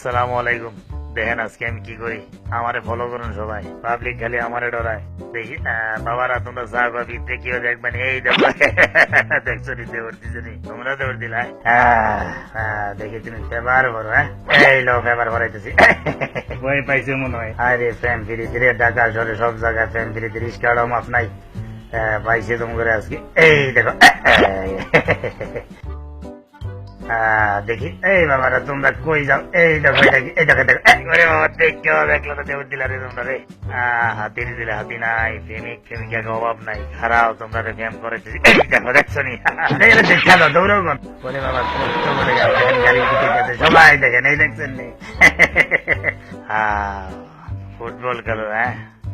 সালামু আলাইকুম। দেখেন আজকে আমি কি করি, আমারে ফলো করুন সবাই, পাবলিক খালি আমারে ডরায়। দেখি বাবারা তোমরা চা কফি দেখিও দেখবেন, এই দেখো দেখছো নি দেবর দিছনি, তোমরা দেবর দিলা। দেখি তুমি পেপার ভরো। এই লো পেপার ভরাইতেছি। বই পাইছে মনে হয়। আরে ফ্যান ফিরি ধীরে ঢাকা শহরে সব জায়গায় ফ্যান ফিরি রিস্কারও মাফ নাই। পাইছে তোম করে আজকে, এই দেখো। দেখি এই বাবারা তোমরা কই যাও, এই দেখো এটা কি, এই দেখো দেখো, ওরে বাবা দেখতে দেখলো তো দেবর দিলা রে তোমরা রে। হাতি দিলে হাতি নাই, প্রেমিক প্রেমিকা অভাব নাই, খারাপ তোমরা রে প্রেম করেছি, এই দেখো দেখছো নি। খেলো দৌড়াও কোন বলে বাবা কষ্ট করে গাড়ি দিকে গেছে, সবাই দেখেন এই দেখছেন নি। ফুটবল খেলো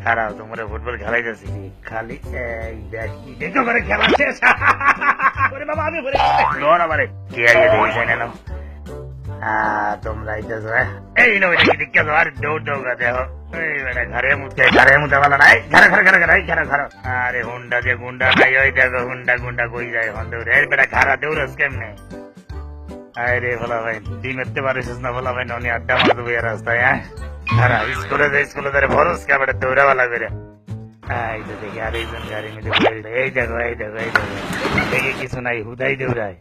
খারাপ তোমরা ফুটবল খেলাই যাচ্ছি খালি এই দেখি দেখো করে খেলা শেষ। বাবা আমি কে আইয়ে দিয়েছে না তোমরা আইতেছো এই নো দেখে আর দৌড় দৌড়া দেখো ঘরে মুতে ভালো নাই, ঘরে ঘরে ঘরে ঘরে ঘরে ঘরে। আরে হুন্ডা যে গুন্ডা নাই, ওই দেখো হুন্ডা গুন্ডা কই যায় হন দৌড়ে বেটা খারা দৌড়স কেমনে। আরে ভোলা ভাই দিনতে পারিস না, ভোলা ভাই ননি আড্ডা মারতে বইয়া রাস্তায় খারা স্কুলে ধরে ভরস কে বেটা দৌড়াওয়ালা করে। এই তো দেখি আর এইজন গাড়ি মিলে এই দেখো এই দেখো এই দেখো দেখে কিছু নাই, হুদাই দৌড়ায়।